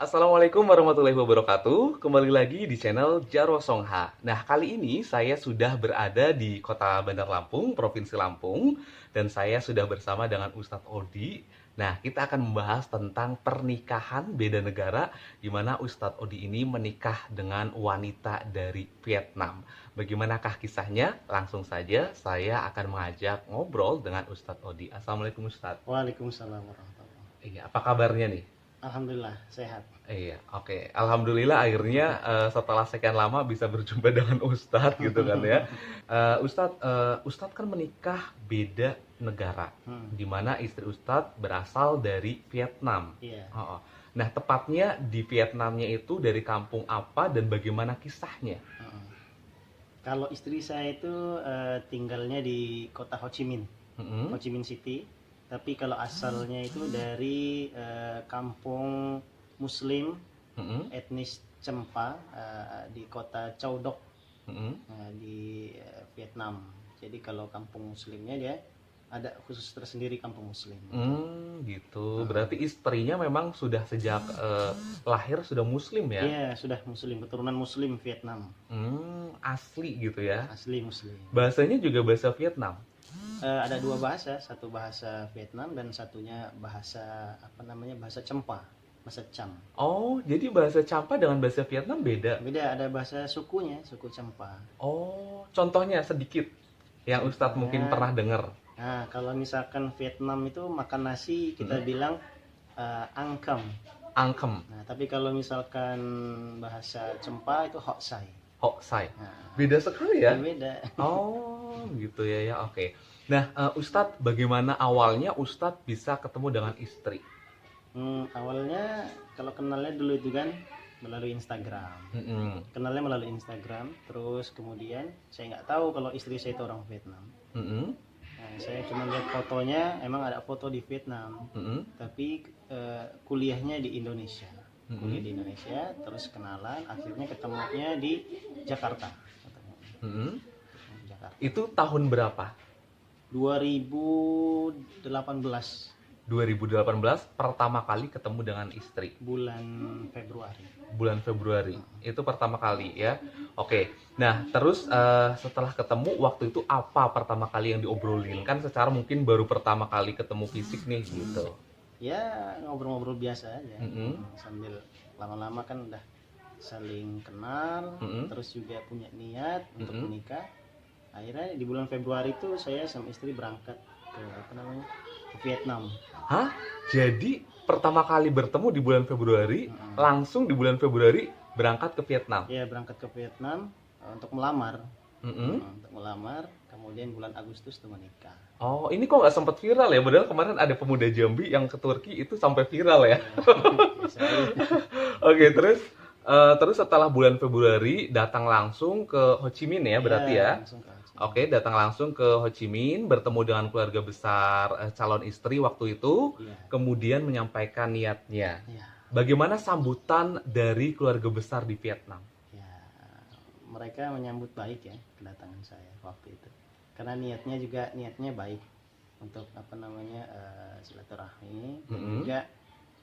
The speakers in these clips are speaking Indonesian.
Assalamualaikum warahmatullahi wabarakatuh. Kembali lagi di channel Jarwo Songha. Nah, kali ini saya sudah berada di Kota Bandar Lampung, Provinsi Lampung, dan saya sudah bersama dengan Ustadz Odi. Nah, kita akan membahas tentang pernikahan beda negara, di mana Ustadz Odi ini menikah dengan wanita dari Vietnam. Bagaimanakah kisahnya? Langsung saja saya akan mengajak ngobrol dengan Ustadz Odi. Assalamualaikum Ustadz. Waalaikumsalam warahmatullahi wabarakatuh. Iya, apa kabarnya nih? Alhamdulillah sehat. Iya, oke. Alhamdulillah akhirnya setelah sekian lama bisa berjumpa dengan Ustadz gitu kan ya. Ustadz kan menikah beda negara, Hmm, di mana istri Ustadz berasal dari Vietnam. iya. Oh, oh. Nah, tepatnya di Vietnamnya itu dari kampung apa dan bagaimana kisahnya? Heeh. Kalau istri saya itu tinggalnya di kota Ho Chi Minh, Ho Mm-mm, Chi Minh City. Tapi kalau asalnya itu dari kampung Muslim mm-mm, etnis Chempa di kota Châu Đốc mm-mm. di Vietnam. Jadi kalau kampung Muslimnya dia ada khusus tersendiri kampung Muslim. Gitu. Berarti istrinya memang sudah sejak lahir sudah Muslim ya? Iya, sudah Muslim, keturunan Muslim Vietnam, Asli gitu ya. asli Muslim. Bahasanya juga bahasa Vietnam. Ada dua bahasa, satu bahasa Vietnam dan satunya bahasa apa namanya bahasa Cempa, bahasa Cham. Oh, jadi bahasa Champa dengan bahasa Vietnam beda. Beda, ada bahasa sukunya, suku Cempa. Oh, contohnya sedikit yang Ustadz mungkin Contohnya, pernah dengar. nah kalau misalkan Vietnam itu makan nasi kita Mm-mm. bilang angkem. Angkem, Nah tapi kalau misalkan bahasa Cempa itu Hoc Sai. Hoc Sai. Nah, Beda sekali ya? beda. Oh, gitu ya ya. Oke. Nah, Ustadz, bagaimana awalnya Ustadz bisa ketemu dengan istri? Awalnya kalau kenalnya dulu itu kan melalui Instagram. Mm-mm. Kenalnya melalui Instagram, terus kemudian saya nggak tahu kalau istri saya itu orang Vietnam. Mm-mm. Nah, saya cuma lihat fotonya, emang ada foto di Vietnam, Mm-mm. tapi kuliahnya di Indonesia. Kuliah Mm-mm. di Indonesia, terus kenalan, akhirnya ketemunya di Jakarta. Ketemu Mm-mm. di Jakarta. Itu tahun berapa? 2018 2018 pertama kali ketemu dengan istri. bulan Februari. Bulan Februari itu pertama kali ya. Oke, nah terus setelah ketemu waktu itu apa pertama kali yang diobrolin, kan secara mungkin baru pertama kali ketemu fisik nih gitu. Ya ngobrol-ngobrol biasa aja. Mm-mm, Sambil lama-lama kan udah saling kenal, mm-mm, terus juga punya niat untuk mm-mm. menikah. Akhirnya di bulan Februari itu saya sama istri berangkat ke apa namanya ke Vietnam. Hah? Jadi pertama kali bertemu di bulan Februari, Mm-mm. langsung di bulan Februari berangkat ke Vietnam. Ya berangkat ke Vietnam untuk melamar. Mm-mm. Untuk melamar, kemudian bulan Agustus itu menikah. Oh, ini kok nggak sempat viral ya? Padahal kemarin ada pemuda Jambi yang ke Turki itu sampai viral ya. Biasa aja. Oke, terus setelah bulan Februari datang langsung ke Ho Chi Minh ya berarti ya. Langsung ke Aceh. Oke, datang langsung ke Ho Chi Minh, bertemu dengan keluarga besar calon istri waktu itu, Iya. kemudian menyampaikan niatnya. Ya, Bagaimana sambutan dari keluarga besar di Vietnam? ya, mereka menyambut baik ya kedatangan saya waktu itu. Karena niatnya juga niatnya baik untuk apa namanya silaturahmi dan Mm-mm. juga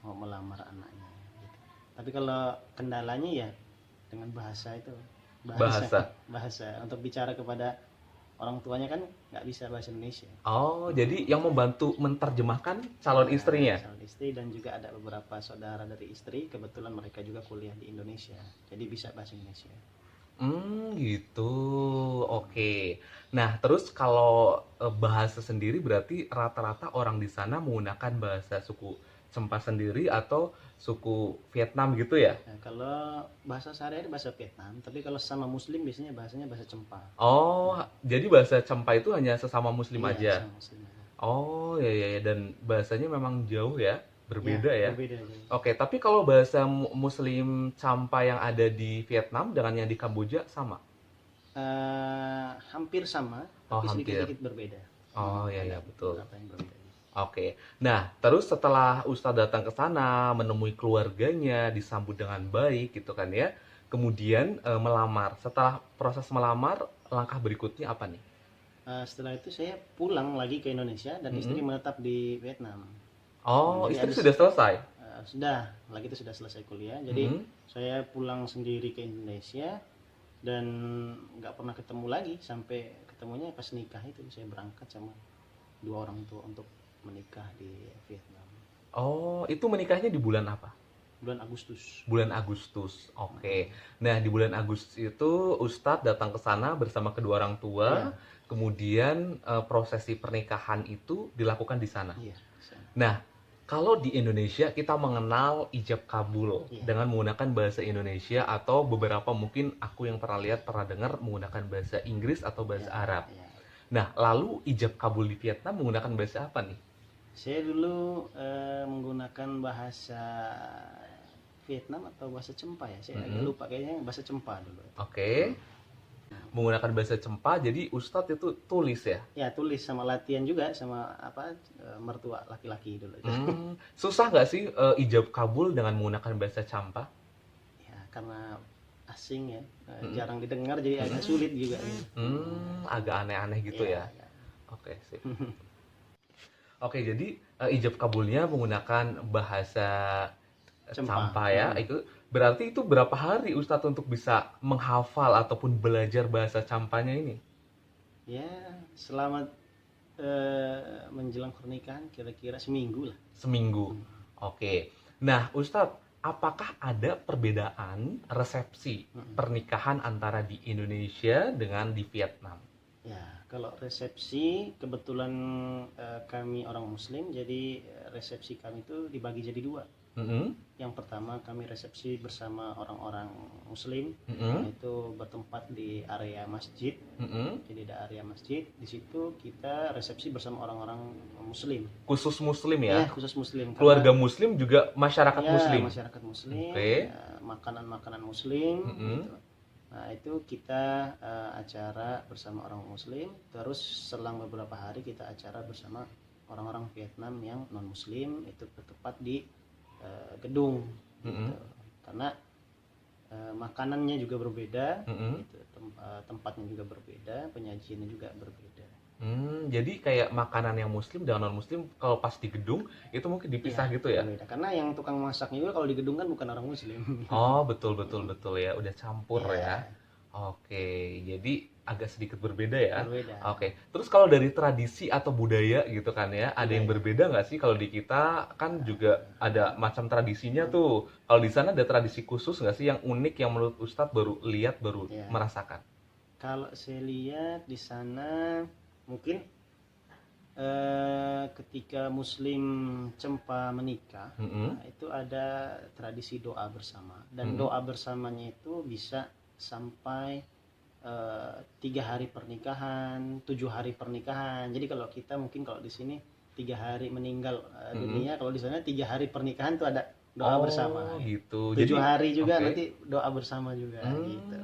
mau melamar anaknya. Gitu. Tapi kalau kendalanya ya dengan bahasa itu Bahasa. bahasa untuk bicara kepada orang tuanya kan nggak bisa bahasa Indonesia. Oh, jadi yang membantu menerjemahkan calon Nah, istrinya. calon istri dan juga ada beberapa saudara dari istri, kebetulan mereka juga kuliah di Indonesia, jadi bisa bahasa Indonesia. Gitu. Oke. Nah, terus kalau bahasa sendiri berarti rata-rata orang di sana menggunakan bahasa suku Sempa sendiri atau suku Vietnam gitu ya? Nah, kalau bahasa sehari-hari bahasa Vietnam, tapi kalau sama Muslim biasanya bahasanya bahasa Cempa. Oh, jadi bahasa Champa itu hanya sesama Muslim Iya, aja. sama Muslim aja. Oh, ya ya ya, dan bahasanya memang jauh ya, Iya, berbeda ya. berbeda jadi. Oke, tapi kalau bahasa Muslim Champa yang ada di Vietnam dengan yang di Kamboja sama? Hampir sama, Oh, tapi hampir. sedikit-sedikit berbeda. Oh, ya Ada ya, betul. beberapa yang berbeda. Oke. Nah, terus setelah Ustadz datang ke sana, menemui keluarganya, disambut dengan baik gitu kan ya. Kemudian melamar. Setelah proses melamar, langkah berikutnya apa nih? Setelah itu saya pulang lagi ke Indonesia dan istri Mm-mm. menetap di Vietnam. Oh, Jadi istri habis sudah selesai. sudah lagi itu sudah selesai kuliah, jadi Mm-mm. saya pulang sendiri ke Indonesia dan nggak pernah ketemu lagi sampai ketemunya pas nikah itu. Saya berangkat sama dua orang tua untuk menikah di Vietnam Oh, itu menikahnya di bulan apa? bulan Agustus. Bulan Agustus. Oke. Nah, di bulan Agustus itu Ustadz datang ke sana bersama kedua orang tua. Iya, Kemudian prosesi pernikahan itu dilakukan di sana. iya, sana. Nah, kalau di Indonesia kita mengenal ijab kabul Iya, dengan menggunakan bahasa Indonesia atau beberapa mungkin aku yang pernah lihat pernah dengar menggunakan bahasa Inggris atau bahasa iya, Arab. iya. Nah, lalu ijab kabul di Vietnam menggunakan bahasa apa nih? Saya dulu menggunakan bahasa Vietnam atau bahasa Cempa ya, saya agak Mm-mm. lupa, kayaknya bahasa Cempa dulu. Oke. Menggunakan bahasa Cempa, jadi Ustadz itu tulis ya? Ya, tulis sama latihan juga sama apa mertua laki-laki dulu itu. Susah nggak sih ijab kabul dengan menggunakan bahasa Campa? Ya, karena asing ya, Mm-mm. jarang didengar jadi agak sulit juga gitu. Agak aneh-aneh gitu Iya, ya. iya. Oke, sip. Oke, jadi ijab kabulnya menggunakan bahasa Cempa. Campa ya. Itu berarti itu berapa hari Ustadz untuk bisa menghafal ataupun belajar bahasa Campanya ini? Ya, selama menjelang pernikahan kira-kira seminggu lah. Seminggu. Oke. Nah, Ustadz, apakah ada perbedaan resepsi pernikahan antara di Indonesia dengan di Vietnam? Ya, kalau resepsi kebetulan kami orang Muslim, jadi resepsi kami itu dibagi jadi dua. Mm-mm, Yang pertama kami resepsi bersama orang-orang Muslim, mm-mm, yaitu bertempat di area masjid. mm-mm. Jadi ada area masjid, di situ kita resepsi bersama orang-orang Muslim. Khusus Muslim Ya, ya? khusus Muslim. Keluarga Muslim juga masyarakat Ya, Muslim? masyarakat Muslim, Oke. makanan-makanan Muslim. Mm-mm. Gitu. Nah, itu kita acara bersama orang Muslim, terus selang beberapa hari kita acara bersama orang-orang Vietnam yang non Muslim, itu bertempat di gedung gitu. Mm-mm. Karena makanannya juga berbeda, Mm-mm. gitu. Tempatnya juga berbeda, penyajiannya juga berbeda. Jadi kayak makanan yang Muslim dengan non-Muslim kalau pas di gedung itu mungkin dipisah Iya, gitu ya? berbeda. Karena yang tukang masaknya juga kalau di gedung kan bukan orang Muslim. Oh, betul betul betul ya, udah campur Iya, ya. Oke, jadi agak sedikit berbeda ya. berbeda. Oke, terus kalau dari tradisi atau budaya gitu kan ya, ada yang Budaya. berbeda nggak sih? Kalau di kita kan juga ada macam tradisinya tuh. Kalau di sana ada tradisi khusus nggak sih yang unik yang menurut Ustadz baru lihat, baru Iya. merasakan? Kalau saya lihat di sana mungkin ketika Muslim Cempa menikah, Mm-mm. nah, itu ada tradisi doa bersama, dan Mm-mm. doa bersamanya itu bisa sampai 3 hari pernikahan, 7 hari pernikahan. Jadi kalau kita mungkin kalau di sini 3 hari meninggal dunia, kalau di sana 3 hari pernikahan tuh ada doa bersama. Oh, gitu. 7 hari juga oke. nanti doa bersama juga gitu.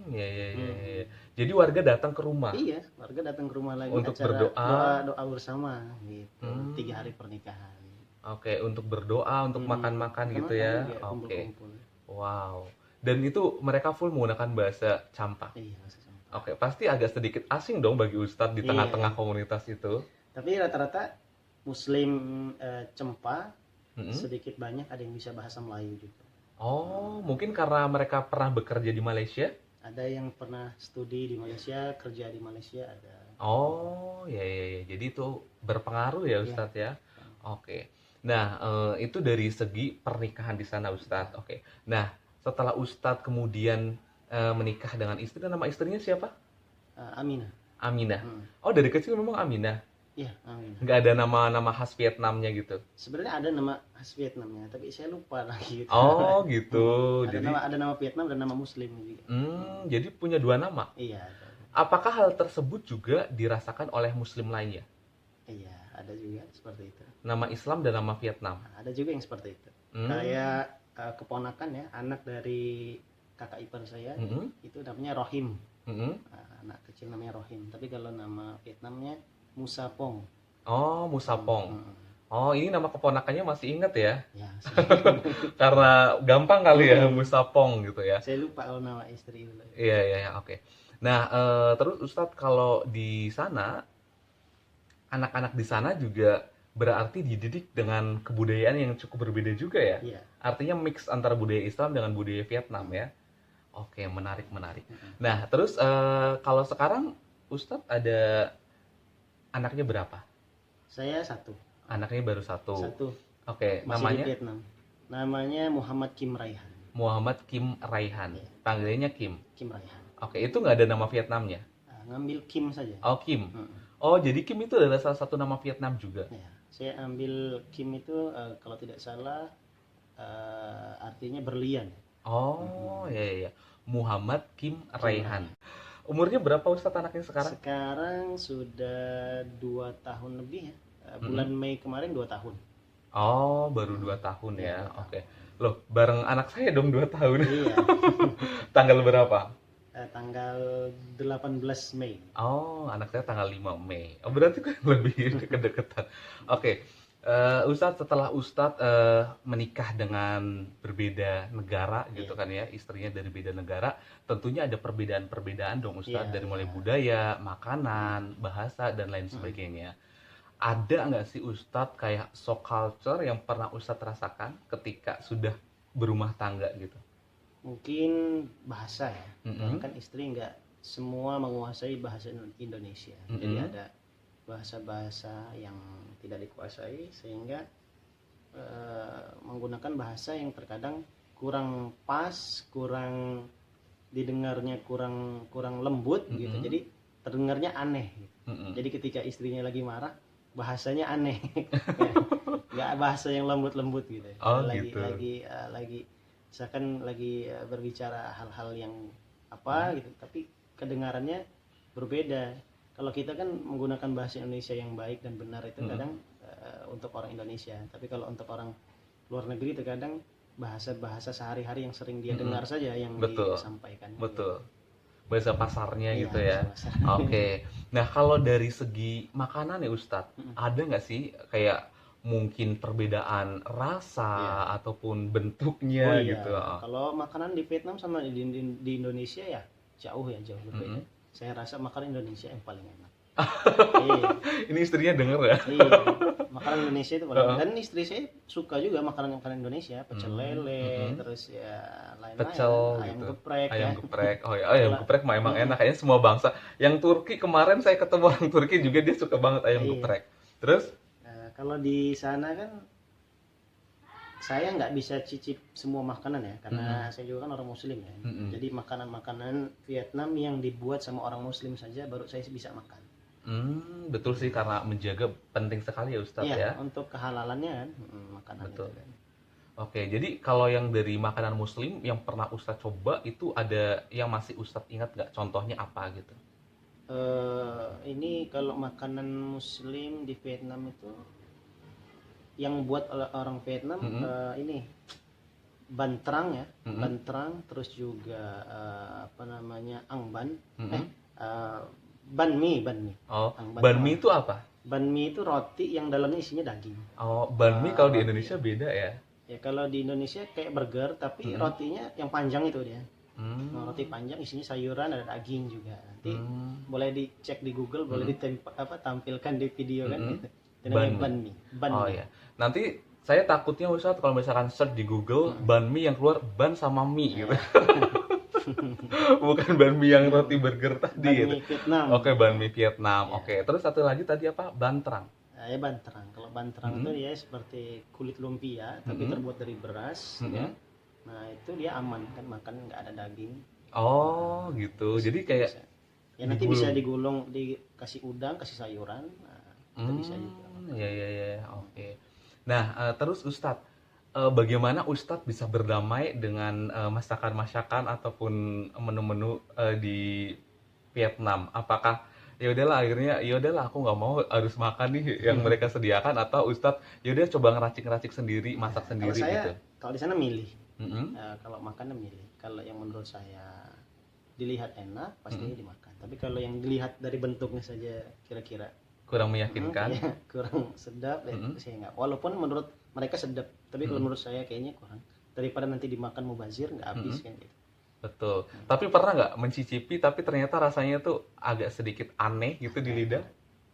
Ya, ya, ya, ya. Jadi warga datang ke rumah. Iya, warga datang ke rumah lagi Untuk acara berdoa. doa bersama gitu. Hmm. 3 hari pernikahan. Oke, untuk berdoa, untuk makan-makan gitu ya. Makan-makan juga, Oke. kumpul-kumpul. Wow. Dan itu mereka full menggunakan bahasa Campa. Iya, bahasa Cempa. Oke, pasti agak sedikit asing dong bagi Ustadz di Iya. tengah-tengah komunitas itu. Tapi rata-rata Muslim Cempa Mm-mm. sedikit banyak ada yang bisa bahasa Melayu juga. Oh, mungkin karena mereka pernah bekerja di Malaysia? Ada yang pernah studi di Malaysia, kerja di Malaysia ada. Oh, ya, ya, ya. Jadi itu berpengaruh ya Iya. Ustadz ya. Oke. Nah, itu dari segi pernikahan di sana Ustadz. Oke. Nah, setelah Ustadz kemudian menikah dengan istri, nama istrinya siapa? Aminah. Aminah. Hmm. Oh, dari kecil memang Aminah. Iya, Aminah. Nggak ada nama-nama khas Vietnamnya gitu. Sebenarnya ada nama khas Vietnamnya, tapi saya lupa lagi gitu. Oh, gitu. ada Jadi, nama Vietnam dan nama Muslim juga. jadi punya dua nama. Iya, ada. Apakah hal tersebut juga dirasakan oleh Muslim lainnya? Iya, ada juga seperti itu. Nama Islam dan nama Vietnam. Nah, ada juga yang seperti itu. Hmm. Kayak keponakan ya, anak dari kakak ipar saya, Mm-mm. itu namanya Rohim. Mm-mm. Anak kecil namanya Rohim. Tapi kalau nama Vietnamnya Musapong. Oh, Musapong. Hmm. Oh, ini nama keponakannya masih inget ya? Ya, Karena gampang kali ya, Musapong gitu ya. saya lupa kalau nama istri itu. Iya, iya, iya, oke. Nah, terus Ustadz kalau di sana, anak-anak di sana juga Berarti dididik dengan kebudayaan yang cukup berbeda juga ya? Iya. Artinya mix antara budaya Islam dengan budaya Vietnam ya? Oke, menarik, menarik. Mm-mm. Nah, terus kalau sekarang Ustadz ada anaknya berapa? Saya satu. Anaknya baru satu. Satu. Oke, Masih di namanya Vietnam. Namanya Muhammad Kim Raihan. Muhammad Kim Raihan. Iya. Panggilannya Kim. Kim Raihan. Oke, itu nggak ada nama Vietnamnya? Ngambil Kim saja. Oh, Kim. Mm-mm. Oh, jadi Kim itu adalah salah satu nama Vietnam juga. Ya, saya ambil Kim itu kalau tidak salah artinya berlian. Oh, ya, ya, ya. Muhammad Kim Raihan. Raihan. Umurnya berapa Ustadz anaknya sekarang? Sekarang sudah 2 tahun lebih ya. Bulan Mei kemarin 2 tahun. Oh, baru 2 tahun ya. Iya, 2 tahun. Oke. Loh, bareng anak saya dong 2 tahun. Iya. Tanggal berapa? Tanggal 18 Mei. Oh, anak saya tanggal 5 Mei. Oh, berarti kan lebih deket-deketan. Oke. Ustadz, setelah Ustadz menikah dengan berbeda negara gitu Iya. kan ya, istrinya dari beda negara, tentunya ada perbedaan-perbedaan dong Ustadz, Iya, dari mulai iya. budaya, makanan, bahasa, dan lain sebagainya. Ada nggak sih Ustadz kayak shock culture yang pernah Ustadz rasakan ketika sudah berumah tangga gitu? Mungkin bahasa ya. Mm-mm. Kan istri nggak semua menguasai bahasa Indonesia. Jadi Mm-mm. ada bahasa-bahasa yang tidak dikuasai sehingga menggunakan bahasa yang terkadang kurang pas, kurang didengarnya kurang kurang lembut gitu. Mm-mm. Jadi terdengarnya aneh gitu. Mm-mm. Jadi ketika istrinya lagi marah, bahasanya aneh. Nggak bahasa yang lembut-lembut gitu. Oh, lagi gitu. lagi misalkan lagi berbicara hal-hal yang apa gitu, tapi kedengarannya berbeda. Kalau kita kan menggunakan bahasa Indonesia yang baik dan benar itu kadang untuk orang Indonesia, tapi kalau untuk orang luar negeri terkadang bahasa-bahasa sehari-hari yang sering dia dengar saja yang Betul. disampaikan. Betul. Bahasa pasarnya Iya, gitu ya. bahasa. Oke. Nah, kalau dari segi makanan ya Ustadz, ada nggak sih kayak mungkin perbedaan rasa Iya. ataupun Oh bentuknya iya, gitu? kalau makanan di Vietnam sama di Indonesia ya jauh berbeda. Saya rasa makanan Indonesia yang paling enak. Iya, Ini istrinya denger ya? iya. Makanan Indonesia itu paling dan istri saya suka juga makanan Indonesia, pecel lele, terus ya lain-lain, Pecel ayam gitu. geprek Ayam ya. geprek. Oh ya, ayam geprek mah emang enak. Kayaknya semua bangsa. Yang Turki kemarin saya ketemu orang Turki juga dia suka banget ayam Iya. geprek. Terus? Kalau di sana kan saya nggak bisa cicip semua makanan ya, karena saya juga kan orang Muslim ya. Jadi makanan-makanan Vietnam yang dibuat sama orang Muslim saja baru saya bisa makan. Betul sih, karena menjaga penting sekali ya Ustadz ya. Untuk kehalalannya kan makanan Betul. itu kan. Oke, jadi kalau yang dari makanan Muslim yang pernah Ustadz coba itu ada yang masih Ustadz ingat nggak? Contohnya apa gitu? Ini kalau makanan Muslim di Vietnam itu yang buat oleh orang Vietnam ini ban trang ya, ban trang, terus juga apa namanya ang ban, ban mie. Oh, Ang banh mi itu apa? Ban mie itu roti yang dalamnya isinya daging. Oh, banh mi kalau di Indonesia beda ya? Ya kalau di Indonesia kayak burger tapi rotinya yang panjang itu dia. Hmm. Roti panjang isinya sayuran, ada daging juga. Nanti boleh dicek di Google, boleh tampilkan di video kan gitu. Itu namanya ban mie. Oh ya. Nanti saya takutnya Ustadz kalau misalkan search di Google banh mi yang keluar ban sama mie gitu. Bukan banh mi yang roti burger tadi Ban gitu. mie Vietnam. Oke, banh mi Vietnam. Oke, terus satu lagi tadi apa? Bantrang. Ya bantrang. Kalau bantrang itu dia seperti kulit lumpia tapi terbuat dari beras ya. Nah, itu dia aman kan, makan nggak ada daging. Oh, gitu. Jadi kayak Ya nanti bisa digulung, dikasih udang, kasih sayuran. Nah, itu bisa juga. ya. Oke. Nah, terus Ustadz, bagaimana Ustadz bisa berdamai dengan masakan-masakan ataupun menu-menu di Vietnam? Apakah ya udahlah akhirnya ya udahlah aku nggak mau harus makan nih yang mereka sediakan, atau Ustadz ya udah coba ngeracik-ngeracik sendiri, masak Kalau sendiri saya, gitu? kalau di sana milih. Kalau makannya milih. Kalau yang menurut saya dilihat enak pasti dimakan. Tapi kalau yang dilihat dari bentuknya saja kira-kira Kurang meyakinkan. ya, kurang sedap, saya nggak. Walaupun menurut mereka sedap, tapi kalau menurut saya kayaknya kurang. Daripada nanti dimakan mubazir nggak habis kan gitu. Betul. Tapi pernah nggak mencicipi tapi ternyata rasanya tuh agak sedikit aneh gitu di lidah?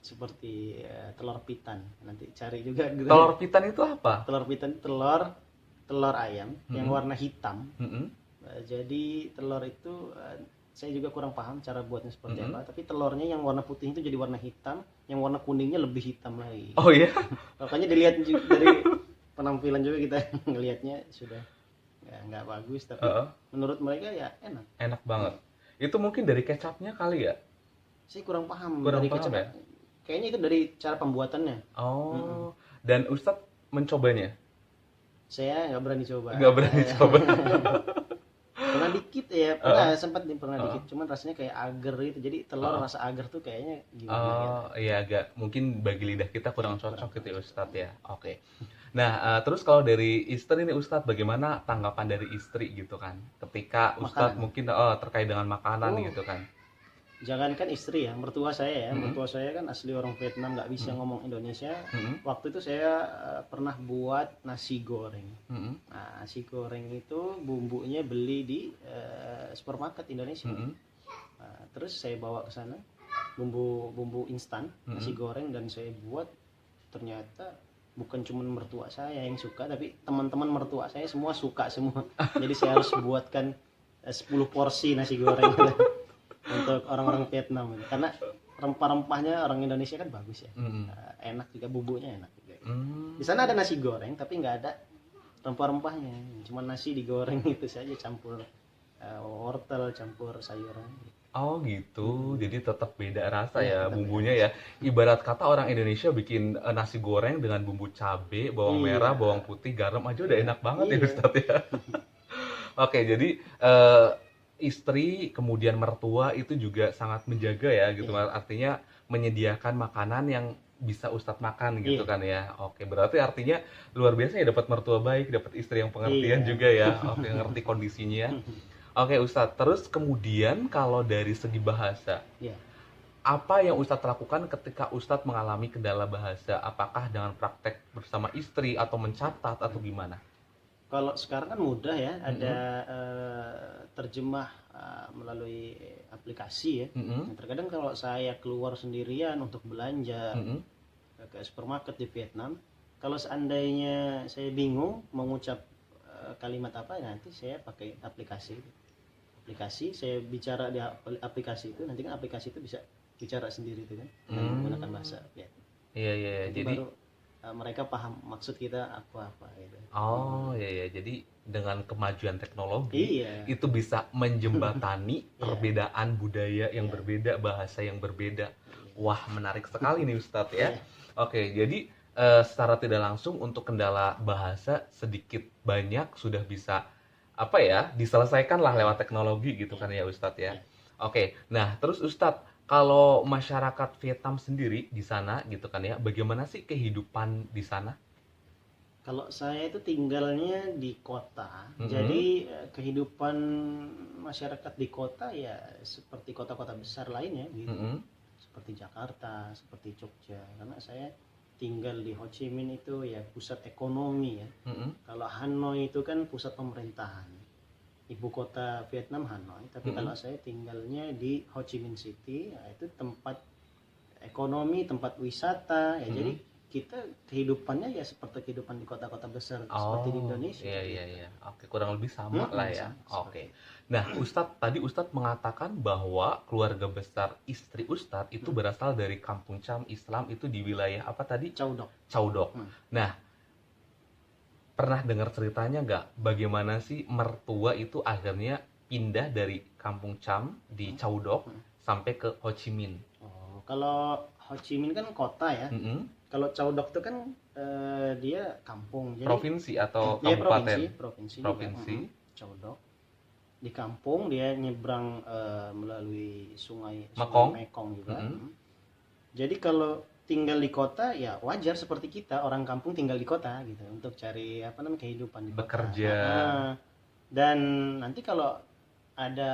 seperti telur pitan. Nanti cari juga gitu. Telur pitan itu apa? Telur pitan itu telur ayam yang Mm-mm. warna hitam. Mm-mm. Jadi telur itu saya juga kurang paham cara buatnya seperti Mm-mm. apa. Tapi telurnya yang warna putih itu jadi warna hitam, yang warna kuningnya lebih hitam lagi. Oh iya? Makanya dilihat dari penampilan juga kita ngelihatnya sudah ya nggak bagus, tapi Heeh. menurut mereka ya enak. Enak banget. Itu mungkin dari kecapnya kali ya? Saya kurang paham Kurang dari paham kecap. ya? Kayaknya itu dari cara pembuatannya. Oh, dan Ustadz mencobanya? Saya nggak berani coba. Nggak berani coba. Pernah dikit ya, sempat nih pernah dikit. Cuman rasanya kayak agar itu. Jadi telur rasa agar tuh kayaknya gimana gitu. Oh iya, agak mungkin bagi lidah kita kurang cocok gitu ya Ustadz ya. Oke. Nah, terus kalau dari istri nih Ustadz, bagaimana tanggapan dari istri gitu kan? Ketika Ustadz Makanan. mungkin terkait dengan makanan Oh, gitu kan? jangankan istri ya, mertua saya ya. Mm-mm. Mertua saya kan asli orang Vietnam, nggak bisa ngomong Indonesia. Mm-mm. Waktu itu saya pernah buat nasi goreng. Mm-mm. Nah, nasi goreng itu bumbunya beli di supermarket Indonesia. Mm-mm. Nah, terus saya bawa ke sana bumbu instan nasi goreng, dan saya buat. Ternyata bukan cuma mertua saya yang suka, tapi teman-teman mertua saya semua suka semua. Jadi saya harus buatkan 10 porsi nasi goreng untuk orang-orang Vietnam ini. Karena rempah-rempahnya orang Indonesia kan bagus ya. Mm-mm. Enak juga, bumbunya enak juga. Mm. Di sana ada nasi goreng tapi nggak ada rempah-rempahnya. Cuma nasi digoreng itu saja, campur wortel, campur sayuran. Oh gitu, jadi tetap beda rasa Iya, ya tetap bumbunya beda. ya. Ibarat kata orang Indonesia bikin nasi goreng dengan bumbu cabe, bawang merah, Iya, bawang putih, garam aja udah enak banget ya iya, Ustadz ya. Oke, jadi istri kemudian mertua itu juga sangat menjaga ya gitu, iya, artinya menyediakan makanan yang bisa Ustadz makan gitu iya, kan ya. Oke, berarti artinya luar biasa ya, dapat mertua baik, dapat istri yang pengertian iya. juga ya. Oke, ngerti kondisinya. Oke Ustadz, terus kemudian kalau dari segi bahasa, Iya. apa yang Ustadz lakukan ketika Ustadz mengalami kendala bahasa? Apakah dengan praktek bersama istri atau mencatat atau gimana? Kalau sekarang kan mudah ya, ada Mm-mm. terjemah melalui aplikasi ya. Mm-mm. Nah, terkadang kalau saya keluar sendirian untuk belanja Mm-mm. ke supermarket di Vietnam, kalau seandainya saya bingung mengucap kalimat apa, nanti saya pakai aplikasi. Saya bicara di aplikasi itu, nanti kan aplikasi itu bisa bicara sendiri itu kan, dengan menggunakan bahasa Vietnam. Iya, iya, iya. Nanti Jadi, baru mereka paham maksud kita apa gitu. oh iya, iya. Jadi dengan kemajuan teknologi Iya, itu bisa menjembatani iya, perbedaan budaya yang iya, berbeda, bahasa yang berbeda. iya, Wah, menarik sekali nih Ustadz ya. iya, Oke, jadi secara tidak langsung untuk kendala bahasa sedikit banyak sudah bisa apa ya, diselesaikan lah iya, lewat teknologi gitu iya, kan ya Ustadz ya. iya. Oke, nah terus Ustadz, kalau masyarakat Vietnam sendiri di sana gitu kan ya, bagaimana sih kehidupan di sana? Kalau saya itu tinggalnya di kota, Mm-mm. jadi kehidupan masyarakat di kota ya seperti kota-kota besar lainnya gitu, Mm-mm. seperti Jakarta, seperti Jogja. Karena saya tinggal di Ho Chi Minh, itu ya pusat ekonomi ya. Mm-mm. Kalau Hanoi itu kan pusat pemerintahan, ibu kota Vietnam Hanoi. Tapi Mm-mm. kalau saya tinggalnya di Ho Chi Minh City, ya itu tempat ekonomi, tempat wisata ya. Jadi Mm-mm. kita kehidupannya ya seperti kehidupan di kota-kota besar seperti di Oh, Indonesia iya iya gitu. iya. Oke, kurang lebih sama lah ya. Sama Oke. seperti itu. Nah, Ustadz tadi Ustadz mengatakan bahwa keluarga besar istri Ustadz itu berasal dari Kampung Cham Islam itu di wilayah apa tadi? Caudok. Caudok. Hmm. Nah, pernah dengar ceritanya nggak bagaimana sih mertua itu akhirnya pindah dari Kampung Cham di Caudok sampai ke Ho Chi Minh? Oh, kalau Ho Chi Minh kan kota ya. Mm-mm. Kalau Caudok itu kan dia kampung. Jadi Provinsi atau dia kabupaten? provinsi juga. Provinsi. Caudok di kampung, dia nyebrang melalui sungai Mekong. Mekong juga. Mm-mm. Jadi kalau tinggal di kota ya wajar seperti kita orang kampung tinggal di kota gitu, untuk cari apa namanya kehidupan di kota. Bekerja. Dan nanti kalau ada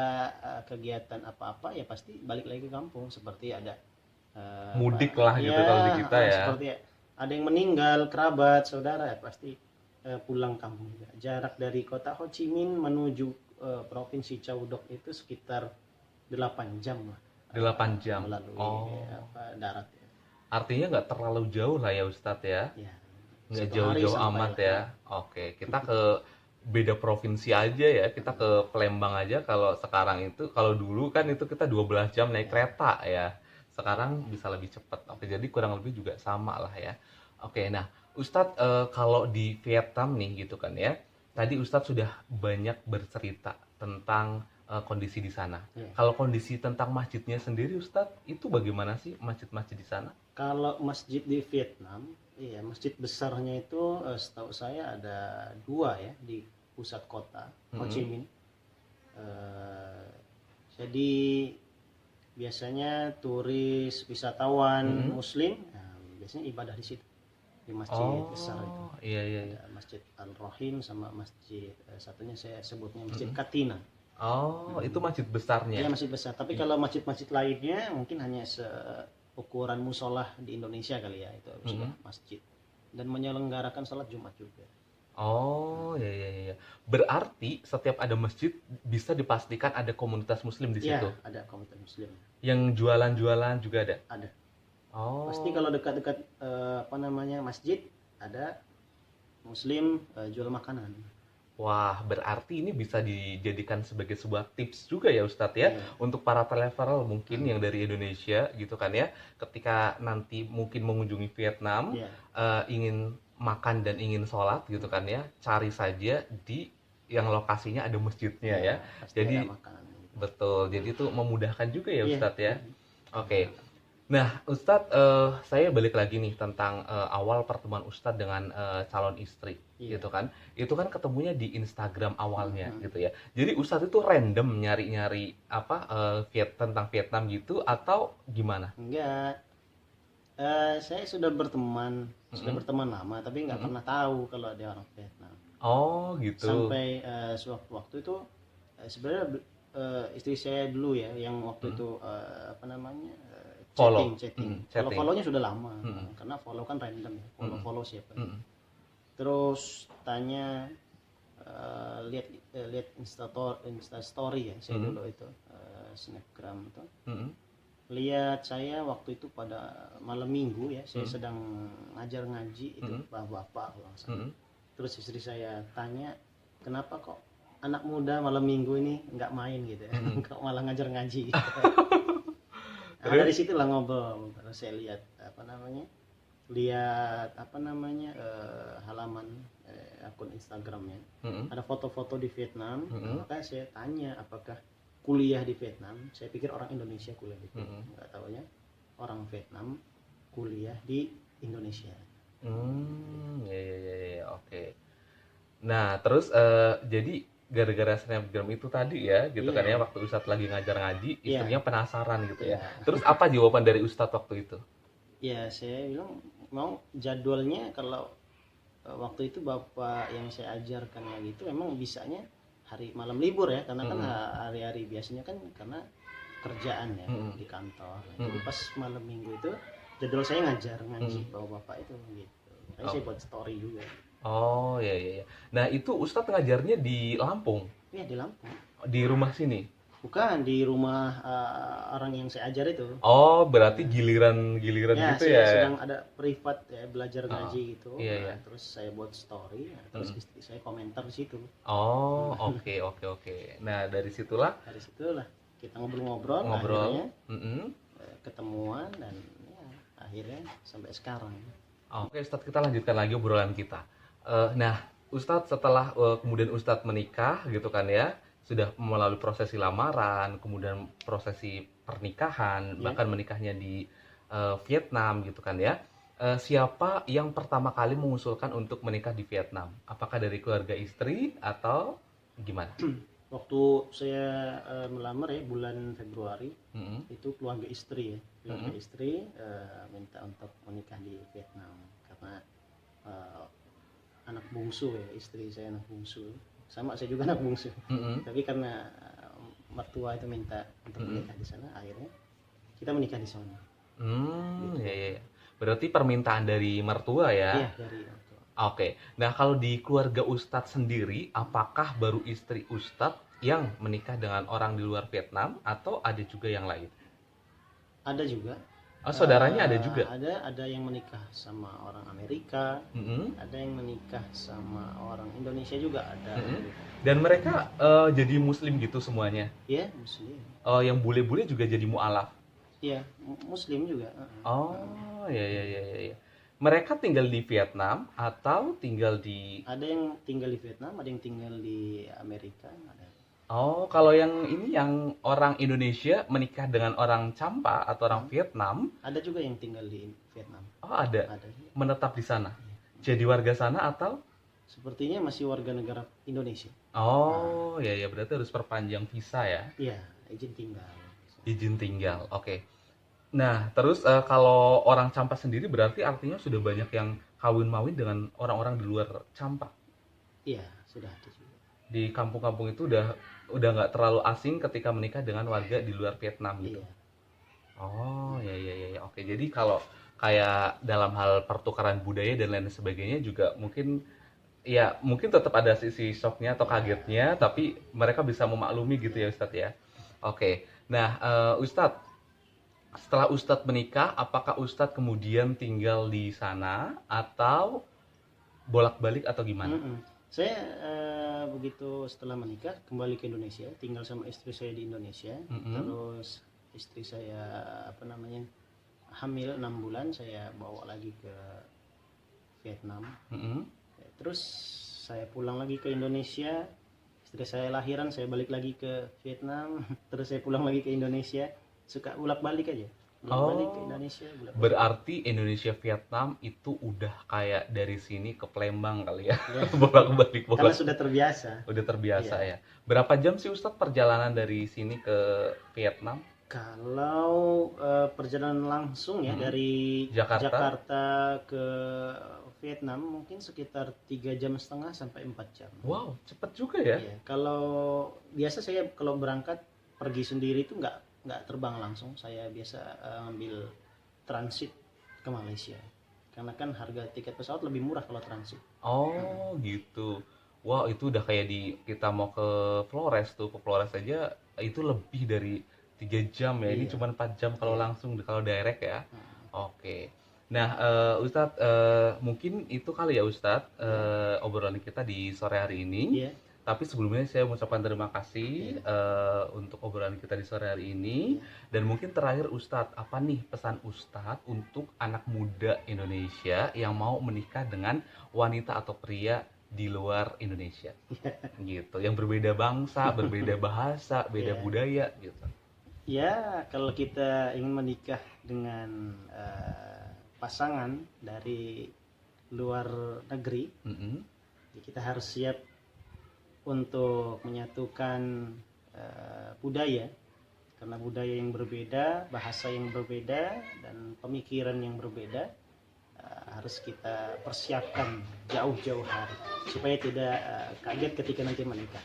kegiatan apa-apa ya pasti balik lagi ke kampung, seperti ada Mudik lah gitu kalau di kita ya. seperti ada yang meninggal, kerabat, saudara, ya pasti pulang kampung juga. Jarak dari kota Ho Chi Minh menuju provinsi Caudok itu sekitar 8 jam lah. 8 jam. Melalui Oh. darat ya. Artinya nggak terlalu jauh lah ya Ustadz ya. Ya, Nggak 1 hari jauh-jauh sampai amat lah ya. ya. Oke, kita ke beda provinsi aja ya. Kita ke Palembang aja. Kalau sekarang itu, kalau dulu kan itu kita 12 jam naik Ya, kereta ya. Sekarang bisa lebih cepat. Oke, jadi kurang lebih juga sama lah ya. Oke, nah Ustadz, kalau di Vietnam nih gitu kan ya. Tadi Ustadz sudah banyak bercerita tentang kondisi di sana. ya. Kalau kondisi tentang masjidnya sendiri Ustadz, itu bagaimana sih masjid-masjid di sana? Kalau masjid di Vietnam, iya masjid besarnya itu setahu saya ada 2 ya di pusat kota Ho Chi Mm-mm. Minh. Eh, jadi biasanya turis wisatawan Mm-mm. Muslim, nah, biasanya ibadah di situ di masjid besar itu. Oh, iya iya iya. Ada Masjid Al-Rahim sama masjid satunya saya sebutnya Masjid Mm-mm. Katina. Oh, itu masjid besarnya. Dia masjid besar. Tapi kalau masjid-masjid lainnya mungkin hanya seukuran musola di Indonesia kali ya, itu sudah Mm-mm. masjid dan menyelenggarakan sholat Jumat juga. Oh, iya iya iya. Berarti setiap ada masjid bisa dipastikan ada komunitas muslim di Ya, situ. ada komunitas Muslim. Yang jualan-jualan juga ada. Ada. Pasti Oh, kalau dekat-dekat apa namanya masjid ada Muslim jual makanan. wah, berarti ini bisa dijadikan sebagai sebuah tips juga ya Ustadz ya, Iya. untuk para traveler mungkin yang dari Indonesia gitu kan ya, ketika nanti mungkin mengunjungi Vietnam, Iya. ingin makan dan ingin sholat gitu kan ya, cari saja di yang lokasinya ada masjidnya Iya, ya. pasti Jadi ada makanan gitu. betul, jadi itu memudahkan juga ya Iya. Ustadz ya. Oke. Memudahkan. Nah, Ustadz, saya balik lagi nih tentang awal pertemuan Ustadz dengan calon istri, Iya. gitu kan? Itu kan ketemunya di Instagram awalnya, Mhm. gitu ya. Jadi Ustadz itu random nyari-nyari apa tentang Vietnam gitu atau gimana? Enggak. Saya sudah Mm-mm, berteman lama, tapi nggak mm-mm. pernah tahu kalau dia orang Vietnam. Oh, gitu. Sampai sewaktu itu sebenarnya istri saya dulu ya, yang waktu Mm. itu apa namanya Follow, chatting. Kalau chatting. follownya sudah lama, Mm-mm, karena follow kan random ya, mm-mm, follow siapa. mm-mm, Terus tanya lihat lihat Insta story ya, saya mm-mm, dulu itu snapgram itu. mm-mm, Lihat saya waktu itu pada malam minggu ya, saya mm-mm, sedang ngajar ngaji itu mm-mm, bapak-bapak kalau nggak salah. mm-mm, Terus istri saya tanya, kenapa kok anak muda malam minggu ini nggak main gitu ya, mm-mm. kok malah ngajar ngaji gitu. Nah, dari Terus? situlah ngobrol. Terus saya lihat apa namanya halaman akun Instagramnya, Mm-mm, ada foto-foto di Vietnam. mm-mm, Maka saya tanya apakah kuliah di Vietnam. Saya pikir orang Indonesia kuliah di Vietnam, mm-mm. nggak taunya orang Vietnam kuliah di Indonesia. Ya, ya, ya, ya, oke. Nah, terus jadi gara-gara snapgram itu tadi ya, gitu kan ya, Iya, waktu Ustadz lagi ngajar ngaji, iya, istrinya penasaran gitu ya. iya. Terus apa jawaban dari Ustadz waktu itu? Ya, saya bilang mau jadwalnya kalau waktu itu bapak yang saya ajarkan lagi itu memang bisanya hari malam libur ya, karena kan Mm-mm, hari-hari biasanya kan karena kerjaan ya mm-mm, di kantor. Jadi mm-mm. pas malam minggu itu jadwal saya ngajar ngaji Mm. bawa bapak itu gitu. Tapi Oh, saya buat story juga. oh ya ya ya. Nah, itu Ustadz ngajarnya di Lampung, Ya di Lampung. di rumah sini. Bukan di rumah orang yang saya ajar itu. Oh, berarti giliran-giliran Ya, gitu saya ya. sedang ada privat ya belajar Oh, ngaji gitu. iya Nah, ya. terus saya buat story, nah, terus Mm. istri saya komentar di situ. Oh, oke oke oke. Nah, dari situlah Dari situlah kita ngobrol-ngobrol, ngobrol. akhirnya Mm-mm. ketemuan dan ya, akhirnya sampai sekarang. Oke, Ustadz, kita lanjutkan lagi obrolan kita. Nah, Ustadz, setelah kemudian Ustadz menikah gitu kan ya, sudah melalui prosesi lamaran, kemudian prosesi pernikahan, Ya, bahkan menikahnya di Vietnam gitu kan ya. Siapa yang pertama kali mengusulkan untuk menikah di Vietnam? Apakah dari keluarga istri atau gimana? waktu saya melamar ya bulan Februari Mm-mm, itu keluarga istri ya, keluarga mm-mm, istri minta untuk menikah di Vietnam karena eh, anak bungsu ya, istri saya anak bungsu, sama saya juga anak bungsu. mm-mm, Tapi karena mertua itu minta untuk mm-mm. menikah di sana, akhirnya kita menikah di sana. Gitu. Ya, ya, ya. Berarti permintaan dari mertua ya? Iya dari mertua. Oke, nah kalau di keluarga Ustadz sendiri, apakah baru istri Ustadz yang menikah dengan orang di luar Vietnam atau ada juga yang lain? Ada juga Oh, saudaranya ada juga? Ada yang menikah sama orang Amerika, Mm-mm. ada yang menikah sama orang Indonesia juga ada. Mm-mm. Dan mereka jadi muslim gitu semuanya? Ya, Muslim. Yang bule-bule juga jadi mualaf? Ya, Muslim juga. Oh, ya, ya, ya, ya, ya. Mereka tinggal di Vietnam atau tinggal di... Ada yang tinggal di Vietnam, ada yang tinggal di Amerika, ada. Oh, kalau yang ini yang orang Indonesia menikah dengan orang Champa atau orang Vietnam, Ada juga yang tinggal di Vietnam. oh ada, Ada. menetap di sana. Jadi warga sana atau? Sepertinya masih warga negara Indonesia. Oh, ya, ya, berarti harus perpanjang visa ya, Iya, izin tinggal. izin tinggal. Oke. Nah, terus kalau orang Champa sendiri berarti artinya sudah banyak yang kawin-mawin dengan orang-orang di luar Champa. Iya, sudah ada juga. Di kampung-kampung itu udah nggak terlalu asing ketika menikah dengan warga di luar Vietnam gitu. Iya. Oh, ya, ya, ya, ya. Oke, jadi kalau kayak dalam hal pertukaran budaya dan lain sebagainya juga mungkin ya mungkin tetap ada sisi shocknya atau kagetnya, tapi mereka bisa memaklumi gitu ya Ustadz ya. Oke, nah Ustadz, setelah Ustadz menikah, apakah Ustadz kemudian tinggal di sana atau bolak-balik atau gimana? Mm-mm. Saya begitu setelah menikah kembali ke Indonesia, tinggal sama istri saya di Indonesia. Mm-mm. Terus istri saya hamil 6 bulan, saya bawa lagi ke Vietnam. Mm-mm. Terus saya pulang lagi ke Indonesia. Istri saya lahiran, saya balik lagi ke Vietnam. Terus saya pulang lagi ke Indonesia. Suka bolak-balik aja. Bolak-balik ke Oh, Indonesia, bolak-balik. berarti Indonesia Vietnam itu udah kayak dari sini ke Palembang kali ya. Ya, Bolak-balik karena bolak. sudah terbiasa. Udah terbiasa Iya. ya. Berapa jam sih Ustadz perjalanan dari sini ke Vietnam? Kalau perjalanan langsung ya Mm-mm. dari Jakarta? Jakarta ke Vietnam mungkin sekitar 3,5 jam sampai 4 jam. Wow, cepet juga ya. Iya. Kalau biasa saya kalau berangkat pergi sendiri itu nggak terbang langsung. Saya biasa ngambil transit ke Malaysia. Karena kan harga tiket pesawat lebih murah kalau transit. Oh, gitu. Wow, itu udah kayak kita mau ke Flores tuh. Ke Flores aja itu lebih dari 3 jam ya. Ini Iya. cuma 4 jam kalau Iya. langsung, kalau direct ya. Nah, Oke. Nah, Ustadz, mungkin itu kali ya Ustadz, obrolan kita di sore hari ini. iya. Tapi sebelumnya saya mengucapkan terima kasih untuk obrolan kita di sore hari ini. Iya. Dan mungkin terakhir Ustadz, apa nih pesan Ustadz untuk anak muda Indonesia yang mau menikah dengan wanita atau pria di luar Indonesia? Gitu, yang berbeda bangsa, berbeda bahasa, beda Iya. budaya gitu. Ya, kalau kita ingin menikah dengan pasangan dari luar negeri, Mm-mm. ya kita harus siap untuk menyatukan budaya, karena budaya yang berbeda, bahasa yang berbeda, dan pemikiran yang berbeda harus kita persiapkan jauh-jauh hari supaya tidak kaget ketika nanti menikah.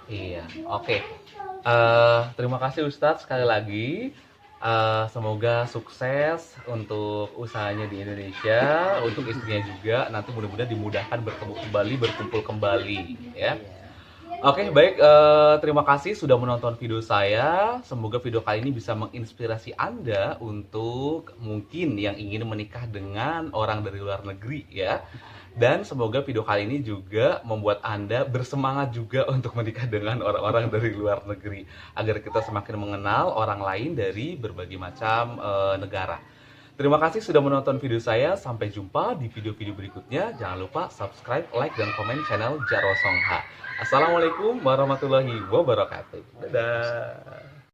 Iya, oke. Terima kasih Ustadz sekali lagi. Semoga sukses untuk usahanya di Indonesia, untuk istrinya juga. Nanti mudah-mudahan dimudahkan bertemu kembali, berkumpul kembali, ya. Iya. Oke, baik. Terima kasih sudah menonton video saya. Semoga video kali ini bisa menginspirasi Anda untuk mungkin yang ingin menikah dengan orang dari luar negeri, ya. Dan semoga video kali ini juga membuat Anda bersemangat juga untuk menikah dengan orang-orang dari luar negeri, agar kita semakin mengenal orang lain dari berbagai macam negara. Terima kasih sudah menonton video saya. Sampai jumpa di video-video berikutnya. Jangan lupa subscribe, like, dan komen channel Jarwo Songha. Assalamualaikum warahmatullahi wabarakatuh. Dadah.